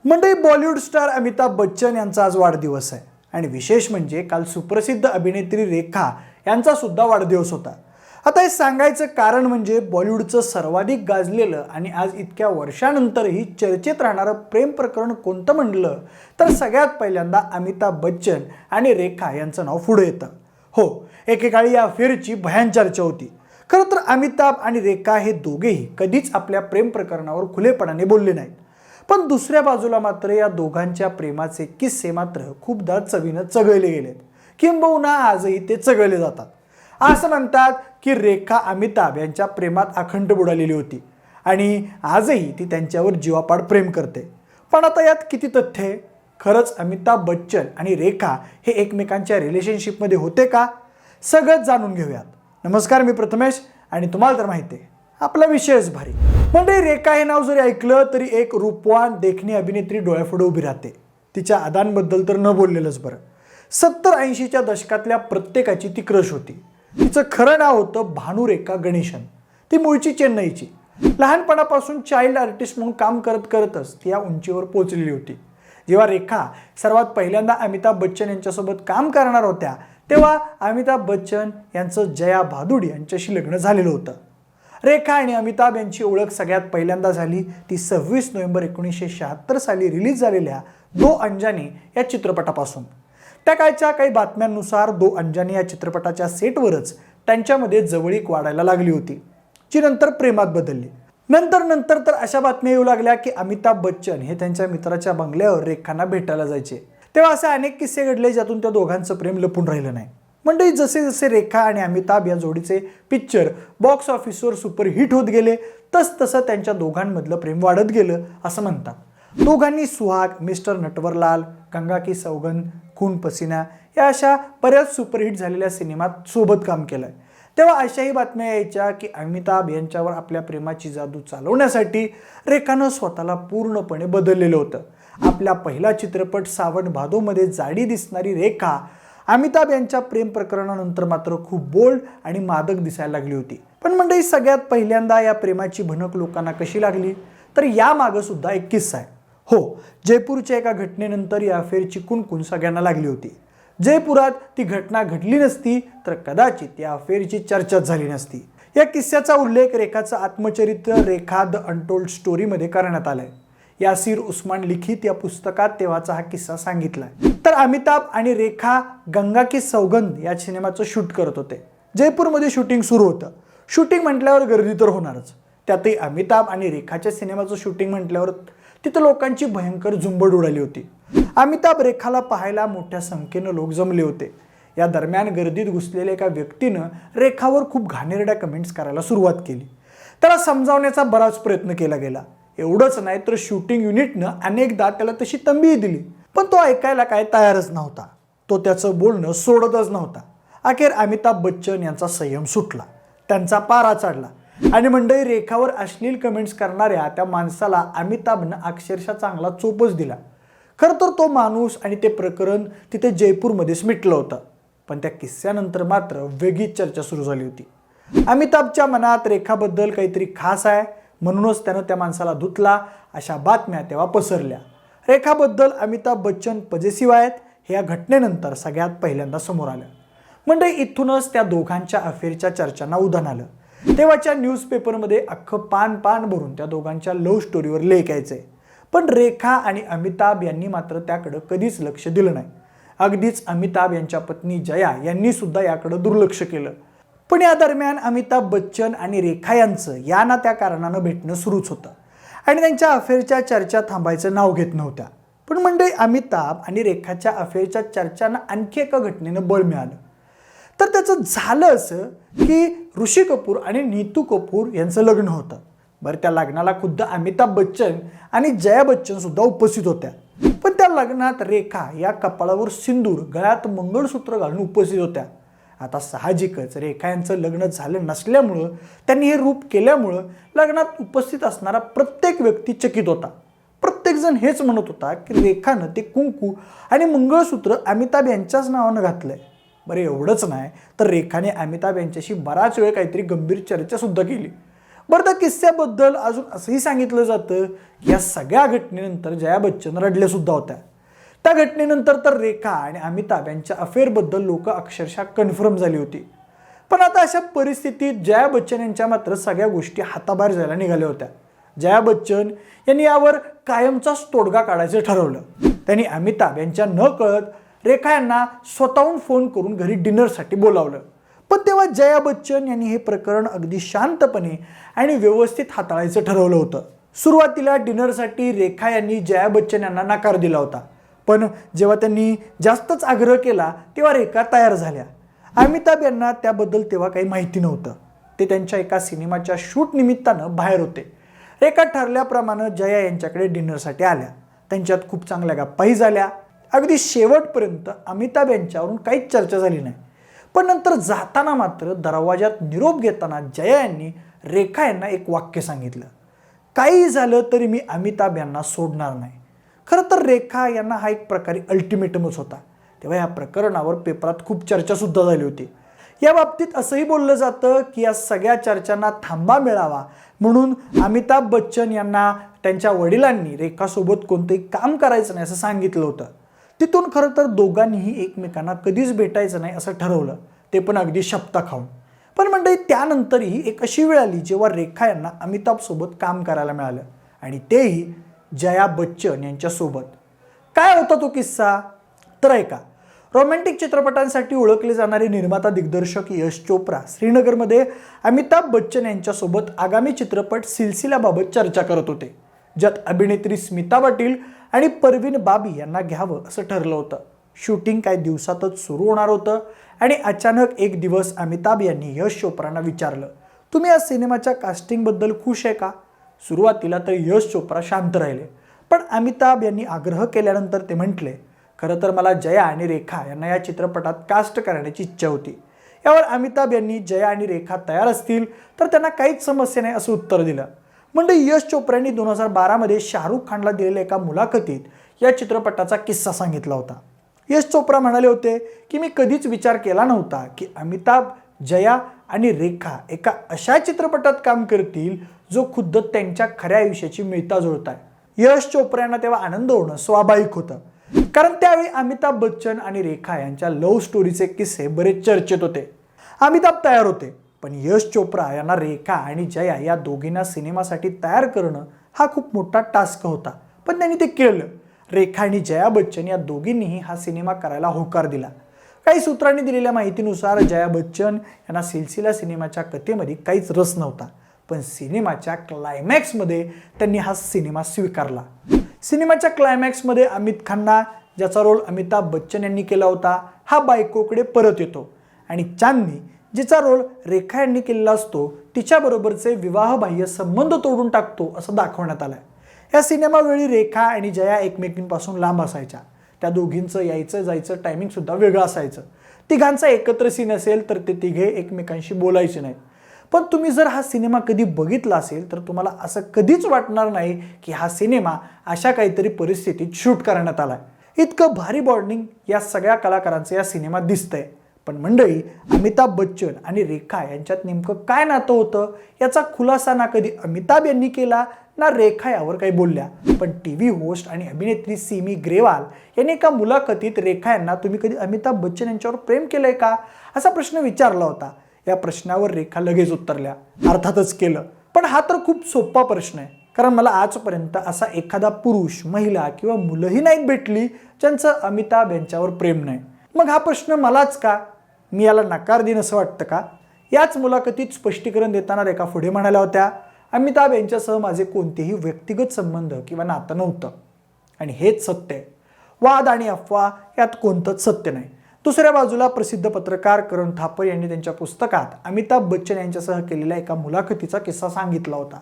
मंडळी, बॉलिवूड स्टार अमिताभ बच्चन यांचा आज वाढदिवस आहे आणि विशेष म्हणजे काल सुप्रसिद्ध अभिनेत्री रेखा यांचा सुद्धा वाढदिवस होता. आता हे सांगायचं कारण म्हणजे बॉलिवूडचं सर्वाधिक गाजलेलं आणि आज इतक्या वर्षानंतरही चर्चेत राहणारं प्रेम प्रकरण कोणतं म्हणलं तर सगळ्यात पहिल्यांदा अमिताभ बच्चन आणि रेखा यांचं नाव पुढे येतं. हो, एकेकाळी या अफेअरची भयान चर्चा होती. खरं तर अमिताभ आणि रेखा हे दोघेही कधीच आपल्या प्रेम प्रकरणावर खुलेपणाने बोलले नाहीत. पण दुसऱ्या बाजूला मात्र या दोघांच्या प्रेमाचे किस्से मात्र खूपदा चवीनं चघळले गेलेत, किंबहुना आजही ते चघळले जातात. असं म्हणतात की रेखा अमिताभ यांच्या प्रेमात अखंड बुडालेली होती आणि आजही ती त्यांच्यावर जीवापाड प्रेम करते. पण आता यात किती तथ्य आहे? खरंच अमिताभ बच्चन आणि रेखा हे एकमेकांच्या रिलेशनशिपमध्ये होते का? सगळंच जाणून घेऊयात. नमस्कार, मी प्रथमेश आणि तुम्हाला तर माहिती आहे आपला विषयच भारी. म्हणजे रेखा हे नाव जरी ऐकलं तरी एक रूपवान देखणी अभिनेत्री डोळ्यापुढे उभी राहते. तिच्या अदांबद्दल तर न बोललेलंच बरं. 70-80च्या दशकातल्या प्रत्येकाची ती क्रश होती. तिचं खरं नाव होतं भानुरेखा गणेशन. ती मूळची चेन्नईची. लहानपणापासून चाइल्ड आर्टिस्ट म्हणून काम करत करतच ती या उंचीवर पोहोचलेली होती. जेव्हा रेखा सर्वात पहिल्यांदा अमिताभ बच्चन यांच्यासोबत काम करणार होत्या तेव्हा अमिताभ बच्चन यांचं जया भादुडी यांच्याशी लग्न झालेलं होतं. रेखा आणि अमिताभ यांची ओळख सगळ्यात पहिल्यांदा झाली ती 26 नोव्हेंबर 1976 साली रिलीज झालेल्या दो अंजानी या चित्रपटापासून. त्या काळच्या काही बातम्यांनुसार दो अंजानी या चित्रपटाच्या सेटवरच त्यांच्यामध्ये जवळीक वाढायला लागली होती, जी नंतर प्रेमात बदलली. नंतर तर अशा बातम्या येऊ लागल्या की अमिताभ बच्चन हे त्यांच्या मित्राच्या बंगल्यावर रेखांना भेटायला जायचे. तेव्हा असे अनेक किस्से घडले ज्यातून त्या दोघांचं प्रेम लपून राहिलं नाही. म्हणजे जसे जसे रेखा आणि अमिताभ या जोडीचे पिक्चर बॉक्स ऑफिसवर सुपरहिट होत गेले तसं त्यांच्या दोघांमधलं प्रेम वाढत गेलं असं म्हणतात. दोघांनी सुहाग, मिस्टर नटवरलाल, गंगा की सौगंध, खून पसीना या अशा बऱ्याच सुपरहिट झालेल्या सिनेमात सोबत काम केलंय. तेव्हा अशाही बातम्या यायच्या की अमिताभ यांच्यावर आपल्या प्रेमाची जादू चालवण्यासाठी रेखानं स्वतःला पूर्णपणे बदललेलं होतं. आपला पहिला चित्रपट सावन भादोमध्ये जाडी दिसणारी रेखा अमिताभ यांच्या प्रेम प्रकरणानंतर मात्र खूप बोल्ड आणि मादक दिसायला लागली होती. पण मंडळी, सगळ्यात पहिल्यांदा या प्रेमाची भनक लोकांना कशी लागली तर या मागं सुद्धा एक किस्सा आहे. हो, जयपूरच्या एका घटनेनंतर या अफेअरची कुणकुण सगळ्यांना लागली होती. जयपुरात ती घटना घडली नसती तर कदाचित या अफेअरची चर्चाच झाली नसती. या किस्स्याचा उल्लेख रेखाचं आत्मचरित्र रेखा द अनटोल्ड स्टोरीमध्ये करण्यात आलाय. यासिर उस्मान लिखित या पुस्तकात तेव्हाचा हा किस्सा सांगितलाय. तर अमिताभ आणि रेखा गंगा की सौगंध या सिनेमाचं शूट करत होते. जयपूरमध्ये शूटिंग सुरू होतं. शूटिंग म्हटल्यावर गर्दी तर होणारच. त्यातही अमिताभ आणि रेखाच्या सिनेमाचं शूटिंग म्हटल्यावर तिथं लोकांची भयंकर झुंबड उडाली होती. अमिताभ रेखाला पाहायला मोठ्या संख्येनं लोक जमले होते. या दरम्यान गर्दीत घुसलेल्या एका व्यक्तीनं रेखावर खूप घाणेरड्या कमेंट्स करायला सुरुवात केली. त्याला समजावण्याचा बराच प्रयत्न केला गेला. एवढंच नाही तर शूटिंग युनिटनं अनेकदा त्याला तशी तंबीही दिली, पण तो ऐकायला काय तयारच नव्हता. तो त्याचं बोलणं सोडतच नव्हता. अखेर अमिताभ बच्चन यांचा संयम सुटला, त्यांचा पारा चढला आणि मंडळी, रेखावर अश्लील कमेंट्स करणाऱ्या त्या माणसाला अमिताभनं अक्षरशः चांगला चोपच दिला. खरं तर तो माणूस आणि ते प्रकरण तिथे जयपूरमध्येच मिटलं होतं. पण त्या किस्स्यानंतर मात्र वेगळीच चर्चा सुरू झाली होती. अमिताभच्या मनात रेखाबद्दल काहीतरी खास आहे म्हणूनच त्यानं त्या माणसाला धुतला, अशा बातम्या तेव्हा पसरल्या. रेखाबद्दल अमिताभ बच्चन पजेसिव्ह आहेत हे या घटनेनंतर सगळ्यात पहिल्यांदा समोर आलं. म्हणजे इथूनच त्या दोघांच्या अफेअरच्या चर्चांना उधाण आलं. तेव्हाच्या न्यूजपेपरमध्ये अख्खं पान भरून त्या दोघांच्या लव्ह स्टोरीवर लेख यायचे. पण रेखा आणि अमिताभ यांनी मात्र त्याकडं कधीच लक्ष दिलं नाही. अगदीच अमिताभ यांच्या पत्नी जया यांनी सुद्धा याकडे दुर्लक्ष केलं. पण या दरम्यान अमिताभ बच्चन आणि रेखा यांचं या ना त्या कारणानं भेटणं सुरूच होतं आणि त्यांच्या अफेअरच्या चर्चा थांबायचं नाव घेत नव्हत्या. पण म्हणजे अमिताभ आणि रेखाच्या अफेअरच्या चर्चांना आणखी एका घटनेनं बळ मिळालं. तर त्याचं झालं असं की ऋषी कपूर आणि नीतू कपूर यांचं लग्न होतं. बरं, त्या लग्नाला खुद्द अमिताभ बच्चन आणि जया बच्चन सुद्धा उपस्थित होत्या. पण त्या लग्नात रेखा या कपाळावर सिंदूर, गळ्यात मंगळसूत्र घालून उपस्थित होत्या. आता साहजिकच रेखा यांचं लग्न झालं नसल्यामुळं, त्यांनी हे रूप केल्यामुळं लग्नात उपस्थित असणारा प्रत्येक व्यक्ती चकित होता. प्रत्येकजण हेच म्हणत होता की रेखानं ते कुंकू आणि मंगळसूत्र अमिताभ यांच्याच नावानं घातलंय. बरं, एवढंच नाही तर रेखाने अमिताभ यांच्याशी बराच वेळ काहीतरी गंभीर चर्चा सुद्धा केली. बरं, त्या किस्स्याबद्दल अजून असंही सांगितलं जातं की या सगळ्या घटनेनंतर जया बच्चन रडल्या सुद्धा होत्या. त्या घटनेनंतर तर रेखा आणि अमिताभ यांच्या अफेअरबद्दल लोक अक्षरशः कन्फर्म झाली होती. पण आता अशा परिस्थितीत जया बच्चन यांच्या मात्र सगळ्या गोष्टी हाताबाहेर जायला निघाल्या होत्या. जया बच्चन यांनी यावर कायमचाच तोडगा काढायचं ठरवलं. त्यांनी अमिताभ यांच्या न कळत रेखा यांना स्वतःहून फोन करून घरी डिनरसाठी बोलावलं. पण तेव्हा जया बच्चन यांनी हे प्रकरण अगदी शांतपणे आणि व्यवस्थित हाताळायचं ठरवलं होतं. सुरुवातीला डिनरसाठी रेखा यांनी जया बच्चन यांना नकार दिला होता. पण जेव्हा त्यांनी जास्तच आग्रह केला तेव्हा रेखा तयार झाल्या. अमिताभ यांना त्याबद्दल तेव्हा काही माहिती नव्हतं. ते त्यांच्या एका सिनेमाच्या शूट निमित्तानं बाहेर होते. रेखा ठरल्याप्रमाणे जया यांच्याकडे डिनरसाठी आल्या. त्यांच्यात खूप चांगल्या गप्पाही झाल्या. अगदी शेवटपर्यंत अमिताभ यांच्यावरून काहीच चर्चा झाली नाही. पण नंतर जाताना मात्र दरवाजात निरोप घेताना जया यांनी रेखा यांना एक वाक्य सांगितलं, काही झालं तरी मी अमिताभ यांना सोडणार नाही. खरं तर रेखा यांना हा एक प्रकारे अल्टिमेटमच होता. तेव्हा या प्रकरणावर पेपरात खूप चर्चा सुद्धा झाली होती. या बाबतीत असंही बोललं जातं की या सगळ्या चर्चांना थांबा मिळावा म्हणून अमिताभ बच्चन यांना त्यांच्या वडिलांनी रेखासोबत कोणतंही काम करायचं नाही असं सांगितलं होतं. तिथून खरं तर दोघांनीही एकमेकांना कधीच भेटायचं नाही असं ठरवलं, ते पण अगदी शपथा खाऊन. पण मंडळी, त्यानंतरही एक अशी वेळ आली जेव्हा रेखा यांना अमिताभसोबत काम करायला मिळालं, आणि तेही जया बच्चन यांच्यासोबत. काय होता तो किस्सा तर ऐका. रोमॅन्टिक चित्रपटांसाठी ओळखले जाणारे निर्माता दिग्दर्शक यश चोप्रा श्रीनगरमध्ये अमिताभ बच्चन यांच्यासोबत आगामी चित्रपट सिलसिलाबाबत चर्चा करत होते, ज्यात अभिनेत्री स्मिता पाटील आणि परवीन बाबी यांना घ्यावं असं ठरलं होतं. शूटिंग काही दिवसातच सुरू होणार होतं आणि अचानक एक दिवस अमिताभ यांनी यश चोप्रांना विचारलं, तुम्ही या सिनेमाच्या कास्टिंगबद्दल खुश आहे का? सुरुवातीला तर यश चोप्रा शांत राहिले, पण अमिताभ यांनी आग्रह केल्यानंतर ते म्हटले, खरं तर मला जया आणि रेखा यांना या चित्रपटात कास्ट करण्याची इच्छा होती. यावर अमिताभ यांनी जया आणि रेखा तयार असतील तर त्यांना काहीच समस्या नाही असं उत्तर दिलं. म्हणजे यश चोप्रांनी 2012 मध्ये शाहरुख खानला दिलेल्या एका मुलाखतीत या चित्रपटाचा किस्सा सांगितला होता. यश चोप्रा म्हणाले होते की मी कधीच विचार केला नव्हता की अमिताभ, जया आणि रेखा एका अशा चित्रपटात काम करतील जो खुद्द त्यांच्या खऱ्या आयुष्याची मिळता जुळता आहे. यश चोप्रा यांना तेव्हा आनंद होणं स्वाभाविक होतं, कारण त्यावेळी अमिताभ बच्चन आणि रेखा यांच्या लव्ह स्टोरीचे किस्से बरेच चर्चेत होते. अमिताभ तयार होते, पण यश चोप्रा यांना रेखा आणि जया या दोघींना सिनेमासाठी तयार करणं हा खूप मोठा टास्क होता. पण त्यांनी ते केलं. रेखा आणि जया बच्चन या दोघींनीही हा सिनेमा करायला होकार दिला. काही सूत्रांनी दिलेल्या माहितीनुसार जया बच्चन यांना सिलसिला सिनेमाच्या कथेमध्ये काहीच रस नव्हता, पण सिनेमाच्या क्लायमॅक्समध्ये त्यांनी हा सिनेमा स्वीकारला. सिनेमाच्या क्लायमॅक्समध्ये आमिर खानना, ज्याचा रोल अमिताभ बच्चन यांनी केला होता, हा बायकोकडे परत येतो आणि चांदनी, जिचा रोल रेखा यांनी केलेला असतो, तिच्याबरोबरचे विवाहबाह्य संबंध तोडून टाकतो असं दाखवण्यात आलंय. या सिनेमावेळी रेखा आणि जया एकमेकींपासून लांब असायच्या. त्या दोघींचं यायचं जायचं टायमिंग सुद्धा वेगळं असायचं. तिघांचा एकत्र सीन असेल तर ते तिघे एकमेकांशी बोलायचे नाहीत. पण तुम्ही जर हा सिनेमा कधी बघितला असेल तर तुम्हाला असं कधीच वाटणार नाही की हा सिनेमा अशा काहीतरी परिस्थितीत शूट करण्यात आलाय. इतकं भारी बॉन्डिंग या सगळ्या कलाकारांचं या सिनेमात दिसतंय. पण मंडळी, अमिताभ बच्चन आणि रेखा यांच्यात नेमकं काय नातं होतं याचा खुलासा ना कधी अमिताभ यांनी केला ना रेखा यावर काही बोलल्या. पण टीव्ही होस्ट आणि अभिनेत्री सिमी ग्रेवाल यांनी एका मुलाखतीत रेखा यांना तुम्ही कधी अमिताभ बच्चन यांच्यावर प्रेम केलंय का असा प्रश्न विचारला होता. या प्रश्नावर रेखा लगेच उत्तरल्या, अर्थातच केलं. पण हा तर खूप सोपा प्रश्न आहे, कारण मला आजपर्यंत असा एखादा पुरुष, महिला किंवा मुलंही नाहीत भेटली ज्यांचं अमिताभ यांच्यावर प्रेम नाही. मग हा प्रश्न मलाच का? मी याला नकार देईन असं वाटतं का? याच मुलाखतीत स्पष्टीकरण देताना रेखा पुढे म्हणाल्या होत्या, अमिताभ यांच्यासह माझे कोणतेही व्यक्तिगत संबंध किंवा नातं नव्हतं. आणि हेच सत्य आहे. वाद आणि अफवा यात कोणतंच सत्य नाही. दुसऱ्या बाजूला प्रसिद्ध पत्रकार करण थापर यांनी त्यांच्या पुस्तकात अमिताभ बच्चन यांच्यासह केलेल्या एका मुलाखतीचा किस्सा सांगितला होता.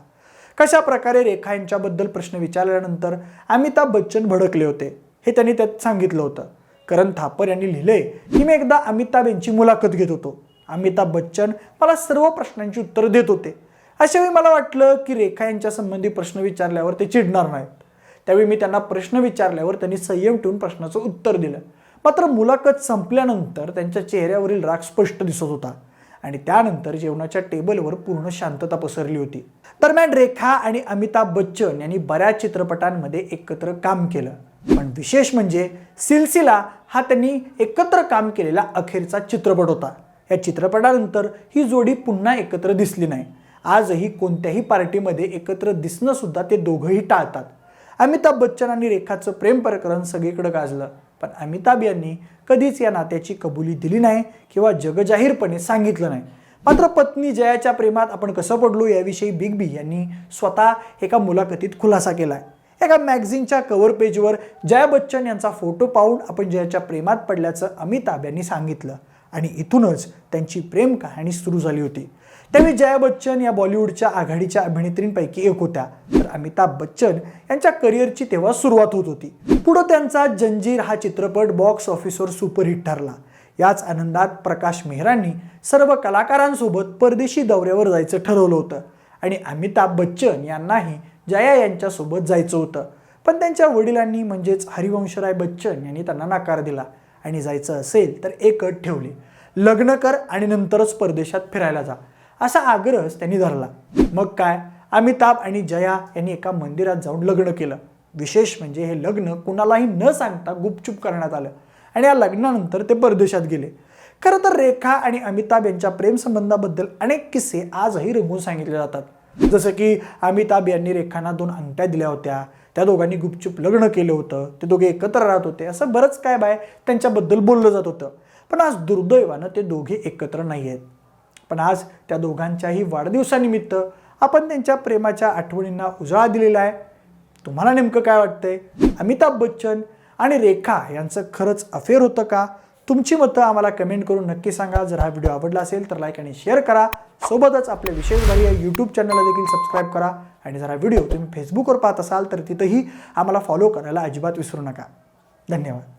कशा प्रकारे रेखा यांच्याबद्दल प्रश्न विचारल्यानंतर अमिताभ बच्चन भडकले होते हे त्यांनी त्यात सांगितलं होतं. करण थापर यांनी लिहिले की मी एकदा अमिताभ यांची मुलाखत घेत होतो. अमिताभ बच्चन मला सर्व प्रश्नांची उत्तरं देत होते. अशा वेळी मला वाटलं की रेखा यांच्या संबंधी प्रश्न विचारल्यावर ते चिडणार नाहीत. त्यावेळी मी त्यांना प्रश्न विचारल्यावर त्यांनी संयम ठेवून प्रश्नाचं उत्तर दिलं. मात्र मुलाखत संपल्यानंतर त्यांच्या चेहऱ्यावरील राग स्पष्ट दिसत होता. आणि त्यानंतर जेवणाच्या टेबलवर पूर्ण शांतता पसरली होती. दरम्यान रेखा आणि अमिताभ बच्चन यांनी बऱ्याच चित्रपटांमध्ये एकत्र काम केलं, पण विशेष म्हणजे सिलसिला हा त्यांनी एकत्र काम केलेला अखेरचा चित्रपट होता. या चित्रपटानंतर ही जोडी पुन्हा एकत्र दिसली नाही. आजही कोणत्याही पार्टीमध्ये एकत्र दिसणं सुद्धा ते दोघंही टाळतात. अमिताभ बच्चन आणि रेखाचं प्रेम प्रकरण सगळीकडे गाजलं, पण अमिताभ यांनी कधीच या नात्याची कबुली दिली नाही किंवा जगजाहीरपणे सांगितलं नाही. मात्र पत्नी जयाच्या प्रेमात आपण कसं पडलो याविषयी बिग बी यांनी स्वतः एका मुलाखतीत खुलासा केलाय. एका मॅगझिनच्या कव्हर पेजवर जया बच्चन यांचा फोटो पाहून आपण जयाच्या प्रेमात पडल्याचं अमिताभ यांनी सांगितलं आणि इथूनच त्यांची प्रेम कहाणी सुरू झाली होती. त्यावेळी जया बच्चन या बॉलिवूडच्या आघाडीच्या अभिनेत्रींपैकी एक होत्या, तर अमिताभ बच्चन यांच्या करिअरची तेव्हा सुरुवात होत होती. पुढे त्यांचा जंजीर हा चित्रपट बॉक्स ऑफिसवर सुपरहिट ठरला. याच आनंदात प्रकाश मेहरांनी सर्व कलाकारांसोबत परदेशी दौऱ्यावर जायचं ठरवलं होतं आणि अमिताभ बच्चन यांनाही जया यांच्यासोबत जायचं होतं, पण त्यांच्या वडिलांनी म्हणजेच हरिवंशराय बच्चन यांनी त्यांना नकार दिला आणि जायचं असेल तर एक अट ठेवली, लग्न कर आणि नंतरच परदेशात फिरायला जा, असा आग्रहच त्यांनी धरला. मग काय, अमिताभ आणि जया यांनी एका मंदिरात जाऊन लग्न केलं. विशेष म्हणजे हे लग्न कुणालाही न सांगता गुपचूप करण्यात आलं आणि या लग्नानंतर ते परदेशात गेले. खरं तर रेखा आणि अमिताभ यांच्या प्रेमसंबंधाबद्दल अनेक किस्से आजही रंगवून सांगितले जातात. जसं की अमिताभ यांनी रेखांना 2 अंगठ्या दिल्या होत्या, त्या दोघांनी गुपचूप लग्न केलं होतं, ते दोघे एकत्र राहत होते, असं बरंच काय त्यांच्याबद्दल बोललं जात होतं. पण आज दुर्दैवानं ते दोघे एकत्र नाही आहेत. पण आज त्या दोघांच्याही वाढदिवसानिमित्त आपण त्यांच्या प्रेमाच्या आठवणींना उजाळा दिलेला आहे. तुम्हाला नेमकं काय वाटतंय? अमिताभ बच्चन आणि रेखा यांचं खरंच अफेअर होतं का? तुमची मतं आम्हाला कमेंट करून नक्की सांगा. जर हा व्हिडिओ आवडला असेल तर लाईक आणि शेअर करा. सोबतच आपले विशेष भारी या यूट्यूब चॅनलला देखील सबस्क्राईब करा आणि जर हा व्हिडिओ तुम्ही फेसबुकवर पाहत असाल तर तिथंही आम्हाला फॉलो करायला अजिबात विसरू नका. धन्यवाद.